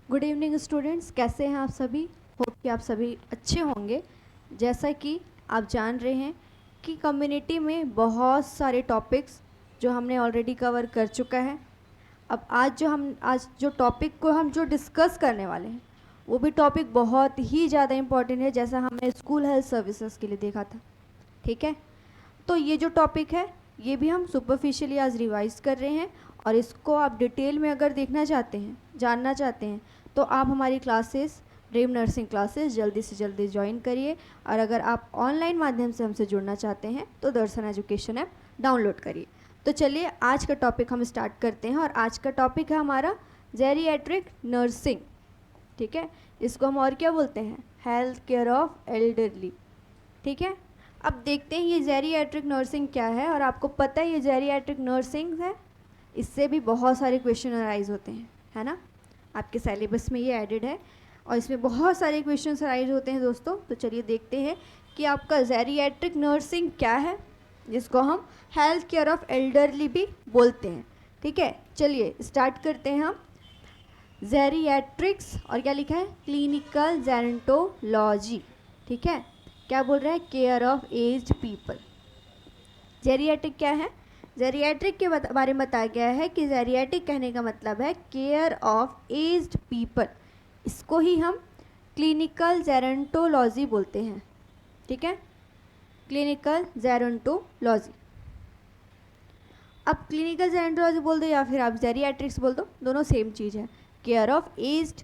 Good evening students, कैसे हैं आप सभी। होप कि आप सभी अच्छे होंगे। जैसा कि आप जान रहे हैं कि कम्युनिटी में बहुत सारे टॉपिक्स जो हमने ऑलरेडी कवर कर चुका है। अब आज जो टॉपिक को हम जो डिस्कस करने वाले हैं वो भी टॉपिक बहुत ही ज़्यादा इम्पॉर्टेंट है, जैसा हमने स्कूल हेल्थ सर्विसेज के लिए देखा था। ठीक है, तो ये जो टॉपिक है ये भी हम सुपरफिशियली आज रिवाइज कर रहे हैं, और इसको आप डिटेल में अगर देखना चाहते हैं, जानना चाहते हैं, तो आप हमारी क्लासेस, ड्रीम नर्सिंग क्लासेस जल्दी से जल्दी ज्वाइन करिए। और अगर आप ऑनलाइन माध्यम से हमसे जुड़ना चाहते हैं तो दर्शन एजुकेशन ऐप डाउनलोड करिए। तो चलिए आज का टॉपिक हम स्टार्ट करते हैं, और आज का टॉपिक है हमारा जेरिएट्रिक नर्सिंग। ठीक है, इसको हम और क्या बोलते हैं, हेल्थ केयर ऑफ एल्डरली। ठीक है, अब देखते हैं ये जेरिएट्रिक नर्सिंग क्या है। और आपको पता है ये जेरिएट्रिक नर्सिंग है, इससे भी बहुत सारे क्वेश्चन अराइज होते हैं, है ना। आपके सिलेबस में ये एडेड है और इसमें बहुत सारे क्वेश्चन अराइज होते हैं दोस्तों। तो चलिए देखते हैं कि आपका जेरिएट्रिक नर्सिंग क्या है, जिसको हम हेल्थ केयर ऑफ एल्डरली भी बोलते हैं। ठीक है, चलिए स्टार्ट करते हैं हम। जेरिएट्रिक्स और क्या लिखा है, क्लिनिकल जेरेंटोलॉजी। ठीक है, क्या बोल रहा है, care of aged people. Geriatric क्या है, जेरिएट्रिक के बारे में बताया गया है कि जेरिएट्रिक कहने का मतलब है केयर ऑफ एज्ड पीपल। इसको ही हम क्लिनिकल जेरेंटोलॉजी बोलते हैं। ठीक है, क्लिनिकल जेरेंटोलॉजी। अब क्लिनिकल जेरेंटोलॉजी बोल दो या फिर आप जेरिएट्रिक्स बोल दो, दोनों सेम चीज़ है। केयर ऑफ एज्ड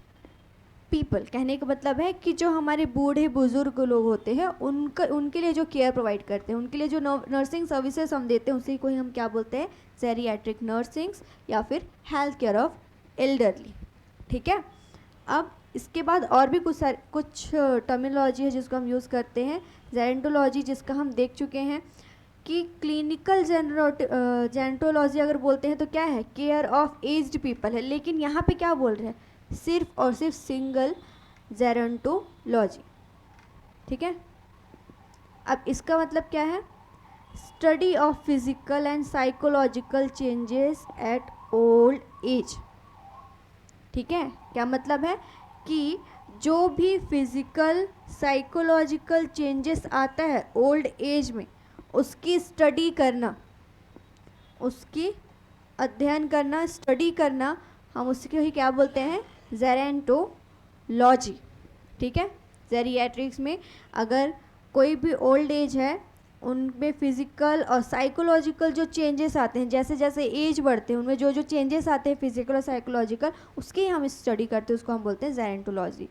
पीपल कहने का मतलब है कि जो हमारे बूढ़े बुजुर्ग लोग होते हैं उनके लिए जो केयर प्रोवाइड करते हैं, उनके लिए जो नर्सिंग सर्विसेज हम देते हैं, उसी को ही हम क्या बोलते हैं, जेरिएट्रिक नर्सिंग्स या फिर हेल्थ केयर ऑफ एल्डरली। ठीक है, अब इसके बाद और भी कुछ टर्मिनोलॉजी है जिसको हम यूज़ करते हैं। जेरेंटोलॉजी जिसका हम देख चुके हैं कि क्लिनिकल जेरेंटोलॉजी अगर बोलते हैं तो क्या है, केयर ऑफ एज्ड पीपल है, लेकिन यहाँ पे क्या बोल रहे हैं, सिर्फ और सिर्फ सिंगल जेरेंटोलॉजी। ठीक है, अब इसका मतलब क्या है, study of physical and psychological changes at old age. ठीक है, क्या मतलब है कि जो भी फिजिकल साइकोलॉजिकल चेंजेस आता है ओल्ड एज में, उसकी स्टडी करना, उसकी अध्ययन करना, स्टडी करना, हम उसको ही क्या बोलते हैं, जेरेंटोलॉजी। ठीक है, जेरिएट्रिक्स में अगर कोई भी ओल्ड एज है, उनमें फिजिकल और साइकोलॉजिकल जो चेंजेस आते हैं, जैसे जैसे एज बढ़ते हैं उनमें जो जो चेंजेस आते हैं फिजिकल और साइकोलॉजिकल, उसकी हम स्टडी करते हैं, उसको हम बोलते हैं जेरेंटोलॉजी।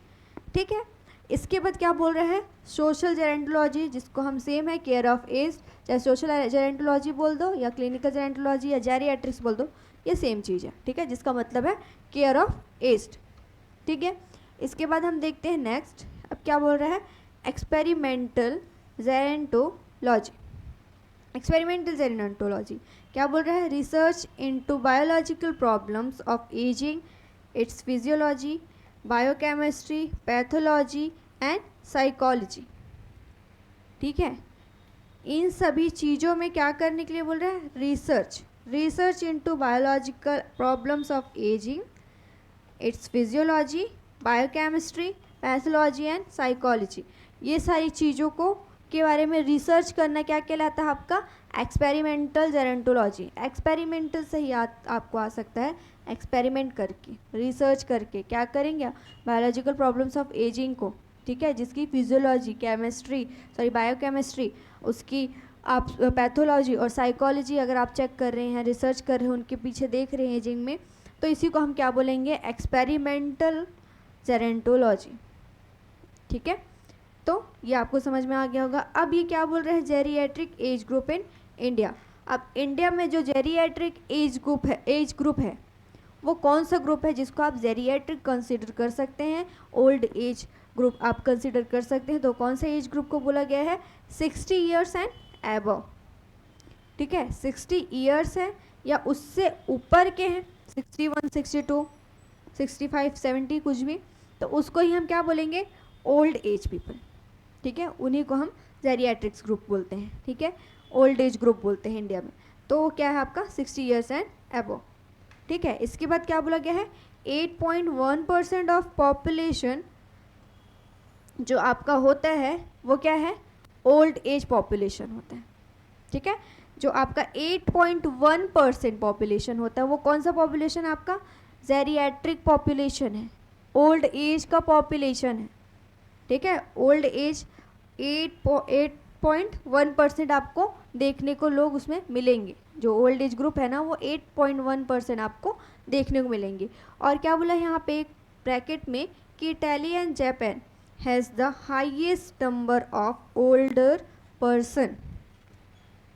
ठीक है, इसके बाद क्या बोल रहे हैं, सोशल जेरेंटोलॉजी, जिसको हम सेम है केयर ऑफ एज, चाहे सोशल जेरेंटोलॉजी बोल दो या क्लिनिकल जेरेंटोलॉजी या जेरिएट्रिक्स बोल दो, ये सेम चीज़ है। ठीक है, जिसका मतलब है केयर ऑफ एज्ड। ठीक है, इसके बाद हम देखते हैं नेक्स्ट। अब क्या बोल रहा है, एक्सपेरिमेंटल जेरेंटोलॉजी। एक्सपेरिमेंटल जेरेंटोलॉजी क्या बोल रहा है, research into biological problems of ageing, it's physiology, biochemistry, pathology and psychology. ठीक है, इन सभी चीज़ों में क्या करने के लिए बोल रहा है, research into biological problems of ageing, it's physiology, biochemistry, pathology and psychology. ये सारी चीज़ों को के बारे में रिसर्च करना क्या कहलाता है आपका, एक्सपेरिमेंटल जेरेंटोलॉजी। एक्सपेरिमेंटल से ही आपको आ सकता है, एक्सपेरिमेंट करके, रिसर्च करके क्या करेंगे, बायोलॉजिकल प्रॉब्लम्स ऑफ एजिंग को, ठीक है, जिसकी फिजियोलॉजी, केमिस्ट्री, सॉरी बायोकेमिस्ट्री, उसकी आप पैथोलॉजी और साइकोलॉजी अगर आप चेक कर रहे हैं, रिसर्च कर रहे हैं, उनके पीछे देख रहे हैं एजिंग में, तो इसी को हम क्या बोलेंगे, एक्सपेरिमेंटल जेरेंटोलॉजी। ठीक है, तो ये आपको समझ में आ गया होगा। अब ये क्या बोल रहे हैं, geriatric age group in India. अब इंडिया में जो जेरिएट्रिक एज ग्रुप है वो कौन सा ग्रुप है जिसको आप जेरिएट्रिक कंसिडर कर सकते हैं, ओल्ड एज ग्रुप आप कंसिडर कर सकते हैं। तो कौन सा एज ग्रुप को बोला गया है, 60 ईयर्स एंड एबव। ठीक है, 60 ईयर्स है या उससे ऊपर के हैं, 61, 62, 65, 70 कुछ भी, तो उसको ही हम क्या बोलेंगे, ओल्ड एज पीपल। ठीक है, उन्हीं को हम जेरिएट्रिक्स ग्रुप बोलते हैं। ठीक है, ओल्ड एज ग्रुप बोलते हैं इंडिया में। तो क्या है आपका 60 ईयर्स एंड एबव। ठीक है। इसके बाद क्या बोला गया है, 8.1% ऑफ पॉपुलेशन जो आपका होता है वो क्या है, ओल्ड एज पॉपुलेशन होता है। ठीक है, जो आपका 8.1% पॉपुलेशन होता है वो कौन सा पॉपुलेशन है आपका, जेरिएट्रिक पॉपुलेशन है, ओल्ड एज का पॉपुलेशन है। ठीक है, ओल्ड एज 8.1% आपको देखने को लोग उसमें मिलेंगे। जो ओल्ड एज ग्रुप है ना वो 8.1% आपको देखने को मिलेंगे। और क्या बोला है यहाँ पे एक ब्रैकेट में कि Italy and Japan has the highest number of older person.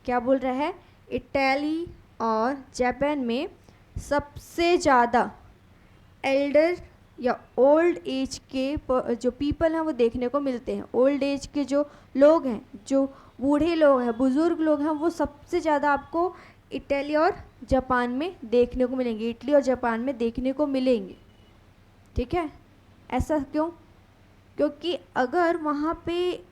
क्या बोल रहा है, इटली और जापान में सबसे ज़्यादा एल्डर या ओल्ड एज के जो पीपल हैं वो देखने को मिलते हैं। ओल्ड एज के जो लोग हैं, जो बूढ़े लोग हैं, बुज़ुर्ग लोग हैं, वो सबसे ज़्यादा आपको इटली और जापान में देखने को मिलेंगे, इटली और जापान में देखने को मिलेंगे। ठीक है, ऐसा क्यों, क्योंकि अगर वहाँ पे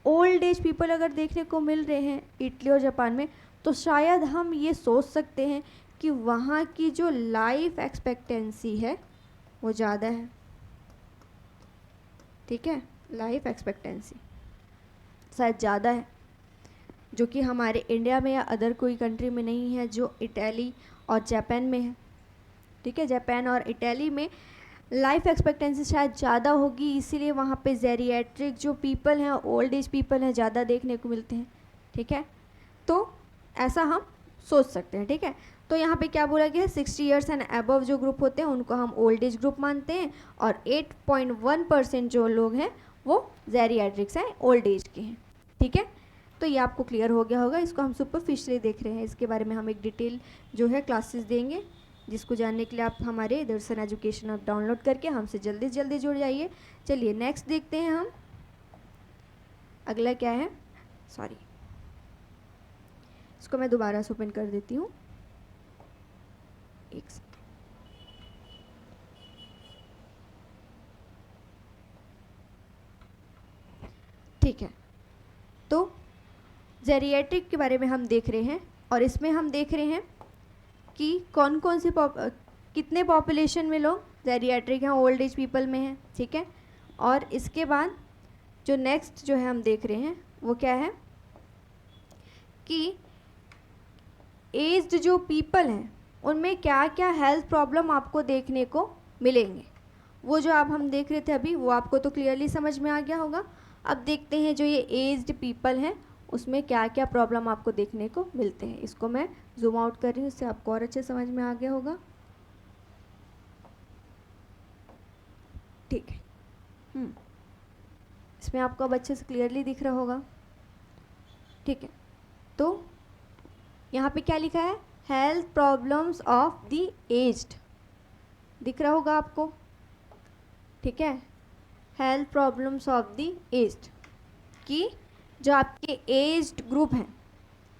ओल्ड एज पीपल अगर देखने को मिल रहे हैं इटली और जापान में, तो शायद हम ये सोच सकते हैं कि वहाँ की जो लाइफ एक्सपेक्टेंसी है वो ज़्यादा है। ठीक है, लाइफ एक्सपेक्टेंसी शायद ज़्यादा है, जो कि हमारे इंडिया में या अदर कोई कंट्री में नहीं है, जो इटली और जापान में है। ठीक है, जापान और इटली में लाइफ एक्सपेक्टेंसी शायद ज़्यादा होगी, इसीलिए वहाँ पे जेरिएट्रिक जो पीपल हैं, ओल्ड एज पीपल हैं, ज़्यादा देखने को मिलते हैं। ठीक है, तो ऐसा हम सोच सकते हैं। ठीक है, तो यहाँ पे क्या बोला गया है, 60 ईयर्स एंड अबव जो ग्रुप होते हैं उनको हम ओल्ड एज ग्रुप मानते हैं, और 8.1% जो लोग हैं वो जेरिएट्रिक्स हैं, ओल्ड एज के हैं। ठीक है, तो ये आपको क्लियर हो गया होगा। इसको हम सुपरफिशियली देख रहे हैं, इसके बारे में हम एक डिटेल जो है क्लासेस देंगे, जिसको जानने के लिए आप हमारे दर्शन एजुकेशन ऐप डाउनलोड करके हमसे जल्दी से जल्दी जुड़ जाइए। चलिए नेक्स्ट देखते हैं हम, अगला क्या है, सॉरी इसको मैं दोबारा से ओपन कर देती हूँ, एक सेकंड। ठीक है, तो जेरिएट्रिक के बारे में हम देख रहे हैं, और इसमें हम देख रहे हैं कि कौन कौन से कितने पॉपुलेशन में लोग जेरिएट्रिक हैं, ओल्ड एज पीपल में हैं। ठीक है, और इसके बाद जो नेक्स्ट जो है हम देख रहे हैं वो क्या है कि एज्ड जो पीपल हैं उनमें क्या क्या हेल्थ प्रॉब्लम आपको देखने को मिलेंगे। वो जो आप हम देख रहे थे अभी, वो आपको तो क्लियरली समझ में आ गया होगा। अब देखते हैं जो ये एज्ड पीपल हैं उसमें क्या क्या प्रॉब्लम आपको देखने को मिलते हैं। इसको मैं जूम आउट कर रही हूँ, इससे आपको और अच्छे समझ में आ गया होगा। ठीक है, इसमें आपको अब अच्छे से क्लियरली दिख रहा होगा। ठीक है, तो यहाँ पे क्या लिखा है, health problems of the aged, दिख रहा होगा आपको। ठीक है, health problems of the aged, कि जो आपके एज्ड ग्रुप हैं,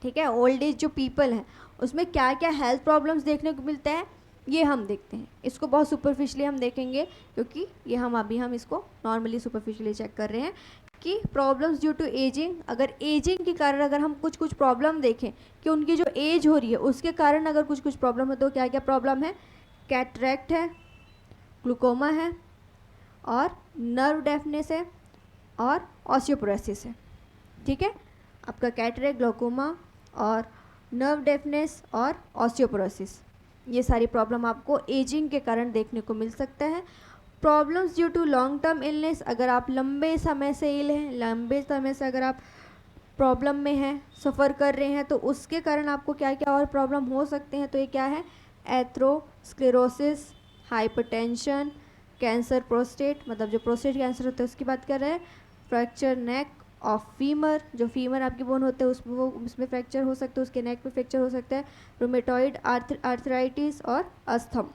ठीक है, ओल्ड एज जो पीपल हैं, उसमें क्या क्या हेल्थ प्रॉब्लम्स देखने को मिलते हैं ये हम देखते हैं। इसको बहुत सुपरफिशियली हम देखेंगे, क्योंकि ये हम इसको नॉर्मली सुपरफिशियली चेक कर रहे हैं कि प्रॉब्लम्स ड्यू टू एजिंग, अगर एजिंग के कारण अगर हम कुछ कुछ प्रॉब्लम देखें कि उनकी जो एज हो रही है उसके कारण अगर कुछ कुछ प्रॉब्लम है, तो क्या क्या प्रॉब्लम है, कैटरेक्ट है, ग्लूकोमा है, और नर्व डेफनेस है, और ऑस्टियोपोरोसिस है। ठीक है, आपका कैटरेक्ट, ग्लूकोमा और नर्व डेफनेस और ऑस्टियोपोरोसिस, ये सारी प्रॉब्लम आपको एजिंग के कारण देखने को मिल सकता है। Problems due to long term illness, अगर आप लंबे समय से इल हैं, लंबे समय से अगर आप प्रॉब्लम में हैं, सफ़र कर रहे हैं, तो उसके कारण आपको क्या क्या और प्रॉब्लम हो सकते हैं। तो ये क्या है, एथरोस्क्लेरोसिस, हाइपरटेंशन, कैंसर प्रोस्टेट, मतलब जो प्रोस्टेट कैंसर होता है उसकी बात कर रहे हैं, फ्रैक्चर नेक ऑफ फीमर, जो फीमर आपकी बोन होते हैं उसमें वो उसमें फ्रैक्चर हो सकता है, उसके नेक पे फ्रैक्चर हो सकता है, रूमेटॉइड आर्थराइटिस और अस्थम,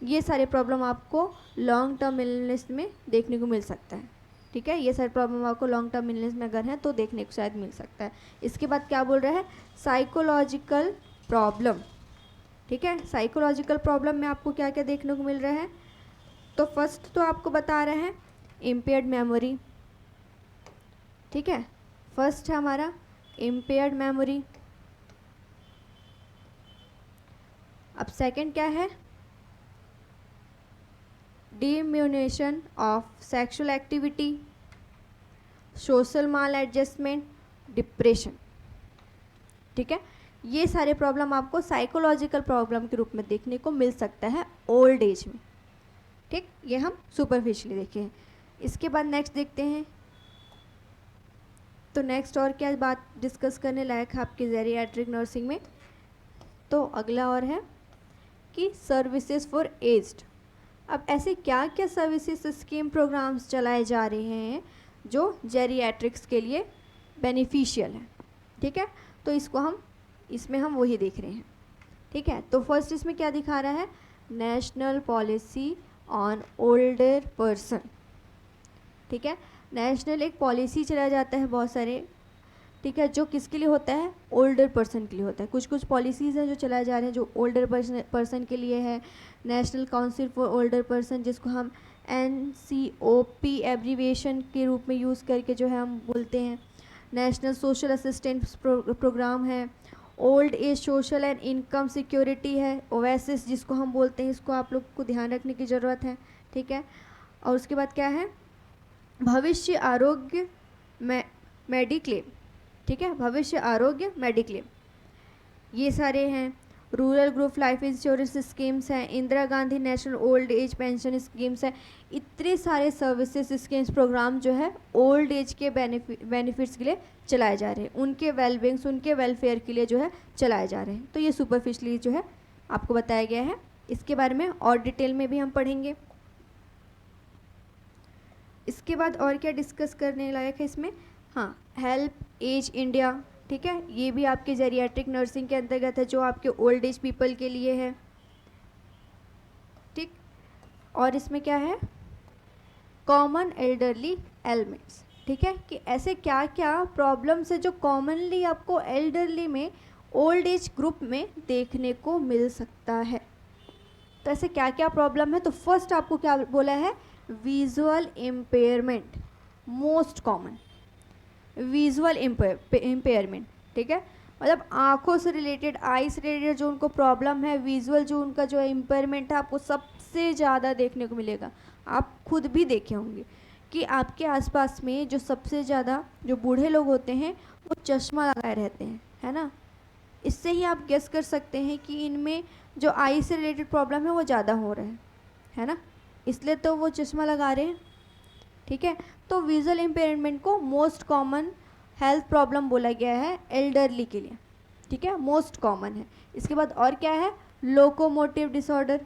ये सारे प्रॉब्लम आपको लॉन्ग टर्म इलनेस में देखने को मिल सकता है। ठीक है, ये सारे प्रॉब्लम आपको लॉन्ग टर्म इलनेस में अगर हैं तो देखने को शायद मिल सकता है। इसके बाद क्या बोल रहा है, साइकोलॉजिकल प्रॉब्लम। ठीक है, साइकोलॉजिकल प्रॉब्लम में आपको क्या क्या देखने को मिल रहा है, तो फर्स्ट तो आपको बता रहे हैं इम्पेयर्ड मेमोरी। ठीक है, फर्स्ट है हमारा इम्पेयर्ड मेमोरी, अब सेकंड क्या है, diminution of sexual activity, social maladjustment, depression. ठीक है, ये सारे प्रॉब्लम आपको साइकोलॉजिकल प्रॉब्लम के रूप में देखने को मिल सकता है ओल्ड एज में। ठीक, ये हम सुपरफिशियली देखे हैं। इसके बाद नेक्स्ट देखते हैं, तो नेक्स्ट और क्या बात डिस्कस करने लायक है आपकी जेरियाट्रिक नर्सिंग में, तो अगला और है कि सर्विसेज फॉर एज्ड। अब ऐसे क्या क्या सर्विसेज स्कीम प्रोग्राम्स चलाए जा रहे हैं जो जेरियाट्रिक्स के लिए बेनिफिशियल है। ठीक है, तो इसमें हम वही देख रहे हैं। ठीक है, तो फर्स्ट इसमें क्या दिखा रहा है, national policy on older person. ठीक है, नेशनल एक पॉलिसी चलाया जाता है बहुत सारे, ठीक है, जो किसके लिए होता है, ओल्डर पर्सन के लिए होता है। कुछ कुछ पॉलिसीज़ हैं जो चलाए जा रहे हैं जो ओल्डर पर्सन के लिए है। National council for older person, जिसको हम NCOP एब्रीविएशन के रूप में यूज़ करके जो है हम बोलते हैं। नेशनल सोशल असिस्टेंस प्रोग्राम है। Old age social and income security है, ओएसिस जिसको हम बोलते हैं। इसको आप लोग को ध्यान रखने की ज़रूरत है। ठीक है, और उसके बाद क्या है, भविष्य आरोग्य मेडिक्लेम। ठीक है, भविष्य आरोग्य मेडिक्लेम, ये सारे हैं। Rural group life insurance schemes हैं, Indira Gandhi national old age pension schemes हैं। इतने सारे सर्विसेज स्कीम्स प्रोग्राम जो है ओल्ड एज के बेनिफिट्स के लिए चलाए जा रहे हैं, उनके वेलबींग्स, उनके वेलफेयर के लिए जो है चलाए जा रहे हैं। तो ये सुपरफिशली जो है आपको बताया गया है, इसके बारे में और डिटेल में भी हम पढ़ेंगे। इसके बाद और क्या डिस्कस करने लायक है इसमें, हाँ, हेल्प एज इंडिया। ठीक है, ये भी आपके जेरियाट्रिक नर्सिंग के अंतर्गत है, जो आपके ओल्ड एज पीपल के लिए है। ठीक, और इसमें क्या है, कॉमन एल्डरली एलिमेंट्स। ठीक है, कि ऐसे क्या क्या प्रॉब्लम्स है जो कॉमनली आपको एल्डरली में, ओल्ड एज ग्रुप में देखने को मिल सकता है। तो ऐसे क्या क्या प्रॉब्लम है, तो फर्स्ट आपको क्या बोला है, visual impairment, most common visual impairment. ठीक है, मतलब आँखों से रिलेटेड, आई से रिलेटेड जो उनको प्रॉब्लम है, विजुअल जो उनका जो इम्पेयरमेंट है, आपको सबसे ज़्यादा देखने को मिलेगा। आप खुद भी देखे होंगे कि आपके आसपास में जो सबसे ज़्यादा जो बूढ़े लोग होते हैं वो चश्मा लगाए रहते हैं, है ना। इससे ही आप गेस कर सकते हैं कि इनमें जो आई से रिलेटेड प्रॉब्लम है वो ज़्यादा हो रहा है ना, इसलिए तो वो चश्मा लगा रहे हैं। ठीक है, तो विजुअल इम्पेयरमेंट को मोस्ट कॉमन हेल्थ प्रॉब्लम बोला गया है एल्डरली के लिए। ठीक है, मोस्ट कॉमन है। इसके बाद और क्या है, लोकोमोटिव डिसऑर्डर।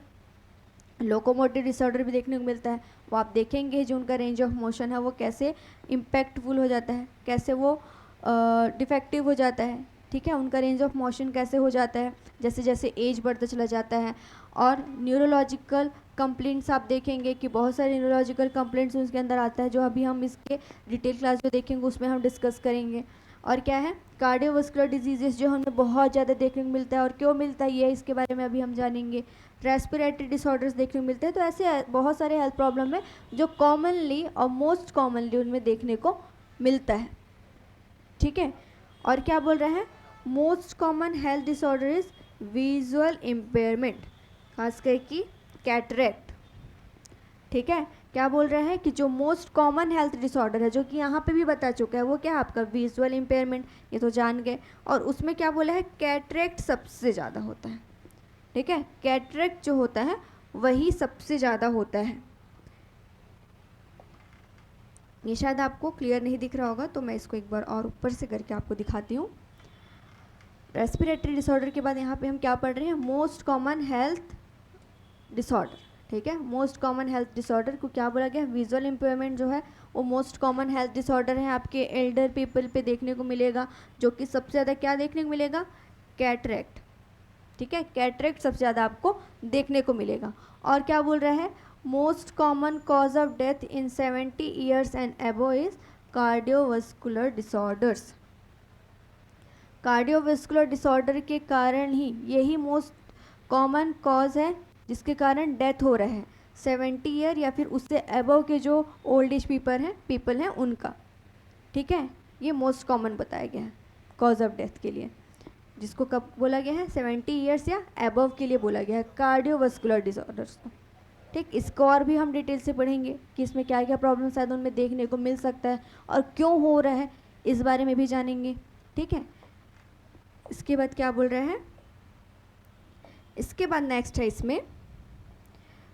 लोकोमोटिव डिसऑर्डर भी देखने को मिलता है, वो आप देखेंगे जो उनका रेंज ऑफ मोशन है वो कैसे इम्पैक्टफुल हो जाता है, कैसे वो डिफेक्टिव हो जाता है। ठीक है, उनका रेंज ऑफ मोशन कैसे हो जाता है जैसे जैसे एज बढ़ता चला जाता है। और न्यूरोलॉजिकल कंप्लेंट्स आप देखेंगे कि बहुत सारे न्यूरोलॉजिकल कंप्लेंट्स उसके अंदर आता है, जो अभी हम इसके डिटेल क्लास जो देखेंगे उसमें हम डिस्कस करेंगे। और क्या है, कार्डियोवास्कुलर डिजीजेस जो हमें बहुत ज़्यादा देखने को मिलता है, और क्यों मिलता है ये इसके बारे में अभी हम जानेंगे। रेस्पिरेटरी डिसऑर्डर्स देखने को मिलते हैं। तो ऐसे बहुत सारे हेल्थ प्रॉब्लम है जो कॉमनली और मोस्ट कॉमनली उनमें देखने को मिलता है। ठीक है, और क्या बोल रहे हैं, most common health disorder is visual impairment, खासकर कि कैटरेक्ट। ठीक है, क्या बोल रहे हैं कि जो मोस्ट कॉमन हेल्थ डिसऑर्डर है, जो कि यहाँ पे भी बता चुका है, वो क्या है आपका विजुअल इम्पेयरमेंट, ये तो जान गए। और उसमें क्या बोला है, कैटरेक्ट सबसे ज़्यादा होता है। ठीक है, कैटरेक्ट जो होता है वही सबसे ज़्यादा होता है। ये शायद आपको क्लियर नहीं दिख रहा होगा, तो मैं इसको एक बार और ऊपर से करके आपको दिखाती हूँ। रेस्पिरेटरी डिसऑर्डर के बाद यहाँ पे हम क्या पढ़ रहे हैं, मोस्ट कॉमन हेल्थ डिसऑर्डर। ठीक है, मोस्ट कॉमन हेल्थ डिसऑर्डर को क्या बोला गया, विजुअल इम्पेयरमेंट जो है वो मोस्ट कॉमन हेल्थ डिसऑर्डर है, आपके एल्डर पीपल पे देखने को मिलेगा, जो कि सबसे ज़्यादा क्या देखने को मिलेगा, कैटरेक्ट। ठीक है, कैटरेक्ट सबसे ज़्यादा आपको देखने को मिलेगा। और क्या बोल रहा है, most common cause of death in 70 years and above is cardiovascular disorders. Cardiovascular disorder के कारण ही, यही मोस्ट कॉमन कॉज है जिसके कारण डेथ हो रहा है 70 ईयर या फिर उससे अबव के जो ओल्ड एज पीपल हैं उनका। ठीक है, ये मोस्ट कॉमन बताया गया है कॉज ऑफ डेथ के लिए। जिसको कब बोला गया है, 70 ईयर्स या एबव के लिए बोला गया है, कार्डियोवास्कुलर डिसऑर्डर्स को। ठीक, इसको और भी हम डिटेल से पढ़ेंगे कि इसमें क्या क्या प्रॉब्लम शायद उनमें देखने को मिल सकता है और क्यों हो रहा है, इस बारे में भी जानेंगे। ठीक है, इसके बाद क्या बोल रहे हैं, इसके बाद नेक्स्ट है इसमें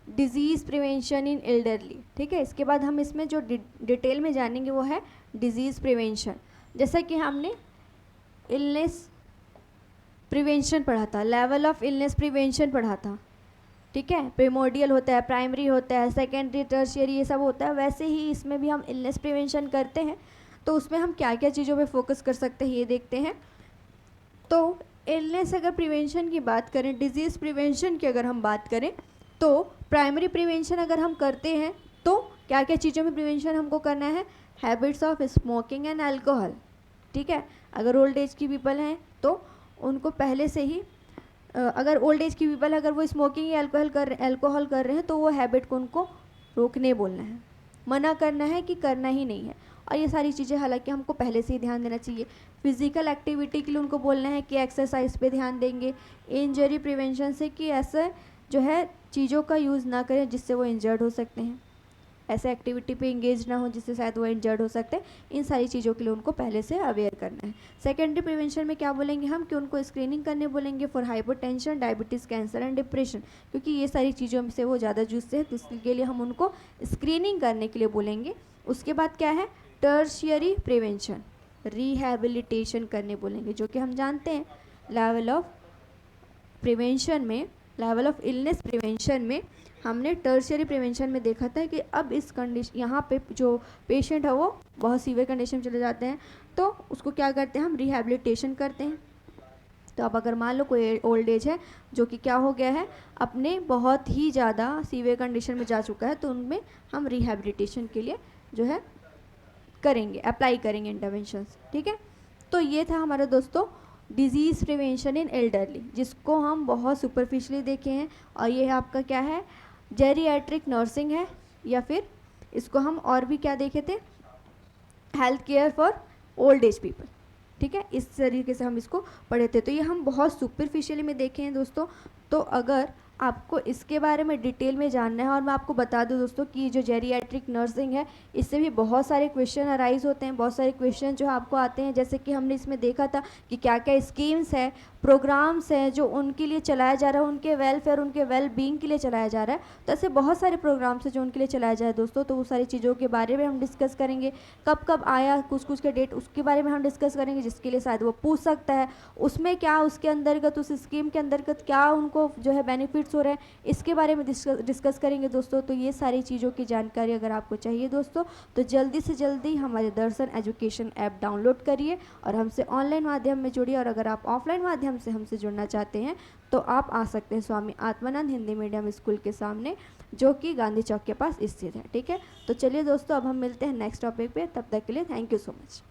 डिजीज़ प्रिवेंशन इन एल्डरली। ठीक है, इसके बाद हम इसमें जो डिटेल में जानेंगे वो है डिजीज़ प्रिवेंशन। जैसा कि हमने इलनेस प्रिवेंशन पढ़ा था, लेवल ऑफ इलनेस प्रिवेंशन पढ़ा था। ठीक है, प्रिमोडियल होता है, प्राइमरी होता है, सेकेंडरी, टर्शियरी, ये सब होता है। वैसे ही इसमें भी हम इलनेस प्रिवेंशन करते हैं, तो उसमें हम क्या क्या चीज़ों पे फोकस कर सकते हैं ये देखते हैं। तो इलनेस अगर प्रिवेंशन की बात करें, डिजीज़ प्रिवेंशन की अगर हम बात करें, तो प्राइमरी प्रिवेंशन अगर हम करते हैं तो क्या क्या चीज़ों में प्रिवेंशन हमको करना है, habits of smoking and alcohol. ठीक है, अगर ओल्ड एज की पीपल हैं तो उनको पहले से ही अगर ओल्ड एज की पीपल अगर वो स्मोकिंग या अल्कोहल कर रहे हैं तो वो हैबिट को उनको रोकने बोलना है, मना करना है कि करना ही नहीं है। और ये सारी चीज़ें हालांकि हमको पहले से ही ध्यान देना चाहिए। फिजिकल एक्टिविटी के लिए उनको बोलना है कि एक्सरसाइज पे ध्यान देंगे। इंजरी प्रिवेंशन से कि ऐसे जो है चीज़ों का यूज़ ना करें जिससे वो इंजर्ड हो सकते हैं, ऐसे एक्टिविटी पे इंगेज ना हो जिससे शायद वो इंजर्ड हो सकते हैं। इन सारी चीज़ों के लिए उनको पहले से अवेयर करना है। सेकेंडरी प्रिवेंशन में क्या बोलेंगे हम कि उनको स्क्रीनिंग करने बोलेंगे for hypertension, diabetes, cancer and depression, क्योंकि ये सारी चीज़ों में से वो ज़्यादा जूझते हैं, तो इसके लिए हम उनको स्क्रीनिंग करने के लिए बोलेंगे। उसके बाद क्या है, टर्शियरी प्रिवेंशन, रिहैबिलिटेशन करने बोलेंगे, जो कि हम जानते हैं लेवल ऑफ प्रिवेंशन में, लेवल ऑफ इलनेस प्रिवेंशन में हमने टर्शियरी प्रिवेंशन में देखा था कि अब इस कंडीशन यहाँ पे जो पेशेंट है वो बहुत सीवियर कंडीशन में चले जाते हैं, तो उसको क्या करते हैं हम, रिहैबिलिटेशन करते हैं। तो अब अगर मान लो कोई ओल्ड एज है जो कि क्या हो गया है, अपने बहुत ही ज़्यादा सीवियर कंडीशन में जा चुका है, तो उनमें हम रिहैबिलिटेशन के लिए जो है करेंगे, अप्लाई करेंगे इंटरवेंशंस। ठीक है, तो ये था हमारा दोस्तों डिजीज़ प्रिवेंशन इन एल्डरली, जिसको हम बहुत सुपरफिशियली देखे हैं। और ये आपका क्या है, जेरिएट्रिक नर्सिंग है, या फिर इसको हम और भी क्या देखे थे, health care for old age people. ठीक है, इस तरीके से हम इसको पढ़े थे। तो ये हम बहुत सुपरफिशियली में देखे हैं दोस्तों। तो अगर आपको इसके बारे में डिटेल में जानना है, और मैं आपको बता दूं दोस्तों कि जो जेरिएट्रिक नर्सिंग है इससे भी बहुत सारे क्वेश्चन अराइज होते हैं, बहुत सारे क्वेश्चन जो आपको आते हैं। जैसे कि हमने इसमें देखा था कि क्या क्या स्कीम्स है, प्रोग्राम्स हैं जो उनके लिए चलाया जा रहा है, उनके वेलफेयर, उनके वेल बींग के लिए चलाया जा रहा है। तो ऐसे बहुत सारे प्रोग्राम्स हैं जो उनके लिए चलाया जा रहा है दोस्तों। तो वो सारी चीज़ों के बारे में हम डिस्कस करेंगे, कब कब आया, कुछ कुछ के डेट, उसके बारे में हम डिस्कस करेंगे, जिसके लिए शायद वो पूछ सकता है उसमें क्या, उसके अंतर्गत, उस स्कीम के अंतर्गत क्या उनको जो है बेनिफिट्स हो रहे हैं, इसके बारे में डिस्कस करेंगे दोस्तों। तो ये सारी चीज़ों की जानकारी अगर आपको चाहिए दोस्तों, तो जल्दी से जल्दी हमारे दर्शन एजुकेशन ऐप डाउनलोड करिए और हमसे ऑनलाइन माध्यम में जुड़िए। और अगर आप ऑफलाइन माध्यम से हमसे जुड़ना चाहते हैं तो आप आ सकते हैं स्वामी आत्मानंद हिंदी मीडियम स्कूल के सामने, जो कि गांधी चौक के पास स्थित है। ठीक है, तो चलिए दोस्तों अब हम मिलते हैं नेक्स्ट टॉपिक पे, तब तक के लिए थैंक यू सो मच।